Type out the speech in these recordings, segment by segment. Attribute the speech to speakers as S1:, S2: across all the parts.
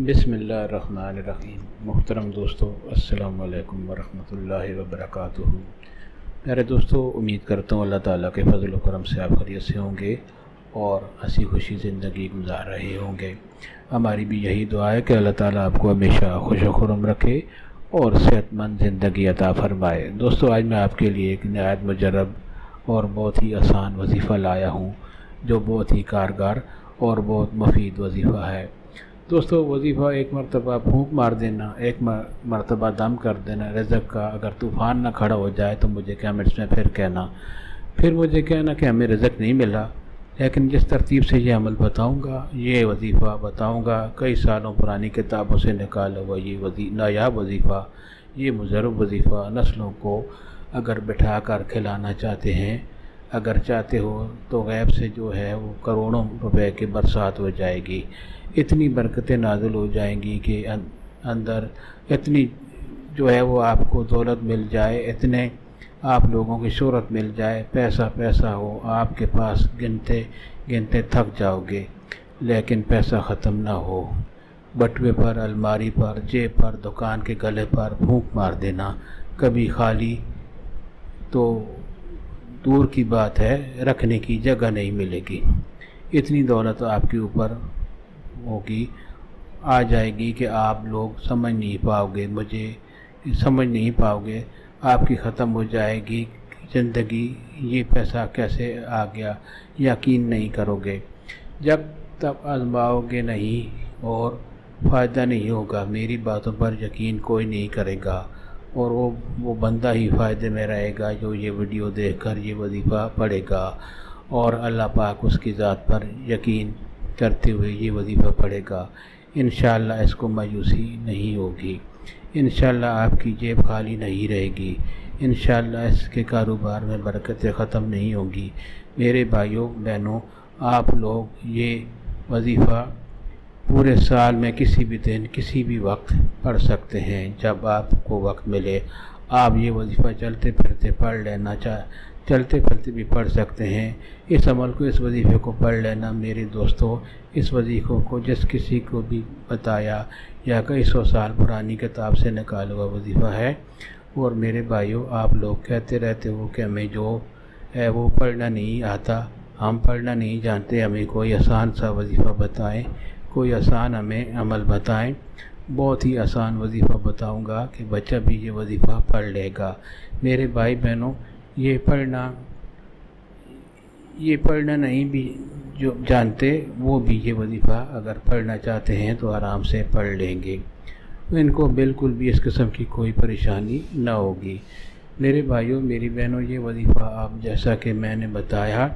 S1: بسم اللہ الرحمن الرحیم۔ محترم دوستو، السلام علیکم ورحمۃ اللہ وبرکاتہ۔ میرے دوستو، امید کرتا ہوں اللہ تعالیٰ کے فضل و کرم سے آپ خیریت سے ہوں گے اور ہنسی خوشی زندگی گزار رہے ہوں گے۔ ہماری بھی یہی دعا ہے کہ اللہ تعالیٰ آپ کو ہمیشہ خوش و خرم رکھے اور صحت مند زندگی عطا فرمائے۔ دوستو، آج میں آپ کے لیے ایک نہایت مجرب اور بہت ہی آسان وظیفہ لایا ہوں، جو بہت ہی کارگر اور بہت مفید وظیفہ ہے۔ دوستو، وظیفہ ایک مرتبہ پھونک مار دینا، ایک مرتبہ دم کر دینا رزق کا۔ اگر طوفان نہ کھڑا ہو جائے تو مجھے کمنٹس میں پھر مجھے کہنا کہ ہمیں رزق نہیں ملا۔ لیکن جس ترتیب سے یہ عمل بتاؤں گا، یہ وظیفہ بتاؤں گا، کئی سالوں پرانی کتابوں سے نکالا ہوا یہ نایاب وظیفہ، یہ مجرب وظیفہ نسلوں کو اگر بٹھا کر کھلانا چاہتے ہیں، اگر چاہتے ہو تو غیب سے جو ہے وہ کروڑوں روپے کی برسات ہو جائے گی، اتنی برکتیں نازل ہو جائیں گی کہ اندر اتنی جو ہے وہ آپ کو دولت مل جائے، اتنے آپ لوگوں کی شہرت مل جائے، پیسہ ہو آپ کے پاس، گنتے تھک جاؤ گے، لیکن پیسہ ختم نہ ہو۔ بٹوے پر، الماری پر، جیب پر، دکان کے گلے پر پھونک مار دینا، کبھی خالی تو دور کی بات ہے، رکھنے کی جگہ نہیں ملے گی۔ اتنی دولت آپ کے اوپر ہوگی، آ جائے گی کہ آپ لوگ سمجھ نہیں پاؤ گے، آپ کی ختم ہو جائے گی زندگی، یہ پیسہ کیسے آ گیا، یقین نہیں کرو گے۔ جب تک آزماؤ گے نہیں اور فائدہ نہیں ہوگا، میری باتوں پر یقین کوئی نہیں کرے گا، اور وہ بندہ ہی فائدے میں رہے گا جو یہ ویڈیو دیکھ کر یہ وظیفہ پڑھے گا اور اللہ پاک اس کی ذات پر یقین کرتے ہوئے یہ وظیفہ پڑھے گا۔ انشاءاللہ اس کو مایوسی نہیں ہوگی، انشاءاللہ آپ کی جیب خالی نہیں رہے گی، انشاءاللہ اس کے کاروبار میں برکتیں ختم نہیں ہوں گی۔ میرے بھائیوں بہنوں، آپ لوگ یہ وظیفہ پورے سال میں کسی بھی دن کسی بھی وقت پڑھ سکتے ہیں، جب آپ کو وقت ملے آپ یہ وظیفہ چلتے پھرتے بھی پڑھ سکتے ہیں۔ اس عمل کو، اس وظیفے کو پڑھ لینا میرے دوستو۔ اس وظیفے کو جس کسی کو بھی بتایا یا کئی سو سال پرانی کتاب سے نکالا ہوا وظیفہ ہے، اور میرے بھائیوں آپ لوگ کہتے رہتے ہو کہ ہمیں جو ہے وہ پڑھنا نہیں آتا، ہم پڑھنا نہیں جانتے، ہمیں کوئی آسان سا وظیفہ بتائیں، کوئی آسان ہمیں عمل بتائیں۔ بہت ہی آسان وظیفہ بتاؤں گا کہ بچہ بھی یہ وظیفہ پڑھ لے گا۔ میرے بھائی بہنوں، یہ پڑھنا نہیں بھی جو جانتے، وہ بھی یہ وظیفہ اگر پڑھنا چاہتے ہیں تو آرام سے پڑھ لیں گے، ان کو بالکل بھی اس قسم کی کوئی پریشانی نہ ہوگی۔ میرے بھائیوں، میری بہنوں، یہ وظیفہ آپ جیسا کہ میں نے بتایا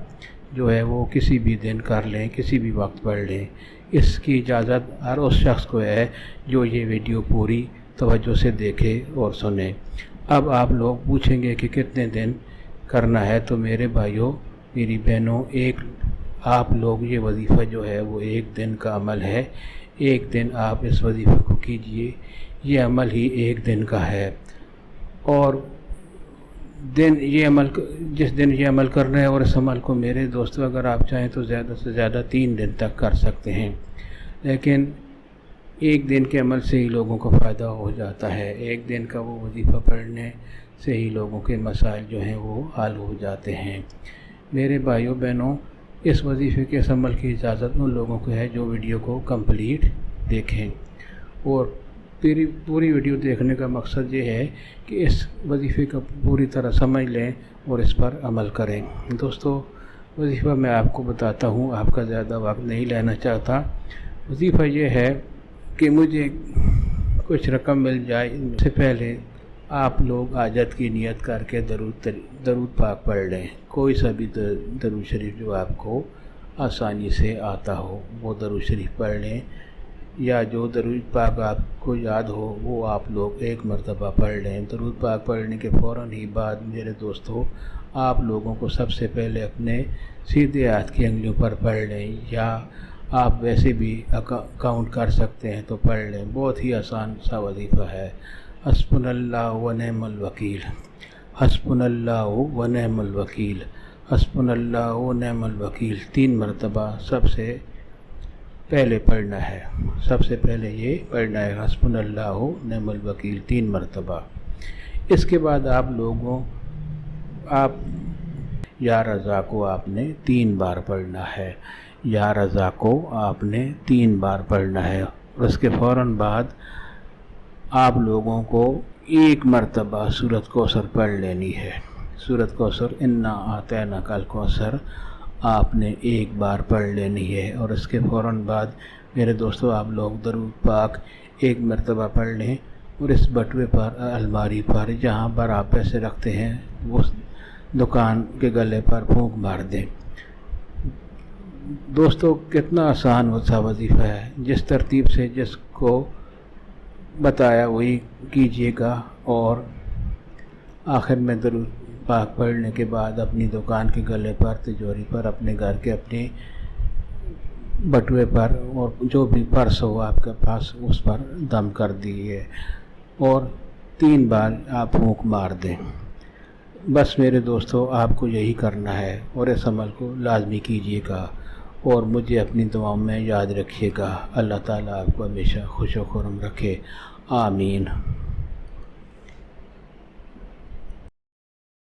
S1: جو ہے وہ کسی بھی دن کر لیں، کسی بھی وقت پڑھ لیں۔ اس کی اجازت ہر اس شخص کو ہے جو یہ ویڈیو پوری توجہ سے دیکھے اور سنے۔ اب آپ لوگ پوچھیں گے کہ کتنے دن کرنا ہے، تو میرے بھائیوں میری بہنوں، آپ لوگ یہ وظیفہ جو ہے وہ ایک دن کا عمل ہے، ایک دن آپ اس وظیفے کو کیجئے، یہ عمل ہی ایک دن کا ہے، اور جس دن یہ عمل کرنا ہے، اور اس عمل کو میرے دوستو اگر آپ چاہیں تو زیادہ سے زیادہ 3 دن تک کر سکتے ہیں، لیکن ایک دن کے عمل سے ہی لوگوں کو فائدہ ہو جاتا ہے، ایک دن کا وہ وظیفہ پڑھنے سے ہی لوگوں کے مسائل جو ہیں وہ حل ہو جاتے ہیں۔ میرے بھائیوں بہنوں، اس وظیفے کے اس عمل کی اجازت ان لوگوں کو ہے جو ویڈیو کو کمپلیٹ دیکھیں، اور پوری ویڈیو دیکھنے کا مقصد یہ ہے کہ اس وظیفے کو پوری طرح سمجھ لیں اور اس پر عمل کریں۔ دوستو، وظیفہ میں آپ کو بتاتا ہوں، آپ کا زیادہ وقت نہیں لینا چاہتا۔ وظیفہ یہ ہے کہ مجھے کچھ رقم مل جائے، اس سے پہلے آپ لوگ حاجت کی نیت کر کے درود پاک پڑھ لیں، کوئی سا بھی درود شریف جو آپ کو آسانی سے آتا ہو وہ درود شریف پڑھ لیں، یا جو درود پاک آپ کو یاد ہو وہ آپ لوگ ایک مرتبہ پڑھ لیں۔ درود پاک پڑھنے کے فوراً ہی بعد میرے دوستو آپ لوگوں کو سب سے پہلے اپنے سیدھے ہاتھ کی انگلیوں پر پڑھ لیں، یا آپ ویسے بھی کاؤنٹ کر سکتے ہیں تو پڑھ لیں، بہت ہی آسان سا وظیفہ ہے۔ حسبنا اللہ و نعم الوکیل، حسبنا اللہ و نعم الوکیل، حسبنا اللہ و نعم الوکیل 3 مرتبہ سب سے پہلے پڑھنا ہے، سب سے پہلے یہ پڑھنا ہے حسبنا اللہ نعم الوکیل 3 مرتبہ۔ اس کے بعد آپ یا رضا کو آپ نے 3 بار پڑھنا ہے، یا رضا کو آپ نے 3 بار پڑھنا ہے، اور اس کے فوراً بعد آپ لوگوں کو 1 مرتبہ سورۃ کوثر پڑھ لینی ہے۔ سورۃ کوثر انا اعطیناک الکوثر آپ نے 1 بار پڑھ لینی ہے، اور اس کے فوراً بعد میرے دوستو آپ لوگ درود پاک 1 مرتبہ پڑھ لیں، اور اس بٹوے پر الماری پر جہاں پر آپ پیسے رکھتے ہیں اس دکان کے گلے پر پھونک مار دیں۔ دوستو کتنا آسان سا وظیفہ ہے، جس ترتیب سے جس کو بتایا وہی کیجیے گا، اور آخر میں درود پاک پڑھنے کے بعد اپنی دکان کے گلے پر، تجوری پر، اپنے گھر کے اپنے بٹوے پر، اور جو بھی پرس ہو آپ کے پاس اس پر دم کر دیجیے، اور 3 بار آپ پھونک مار دیں۔ بس میرے دوستو آپ کو یہی کرنا ہے، اور اس عمل کو لازمی کیجیے گا، اور مجھے اپنی دعاؤں میں یاد رکھیے گا۔ اللہ تعالیٰ آپ کو ہمیشہ خوش و خرم رکھے، آمین۔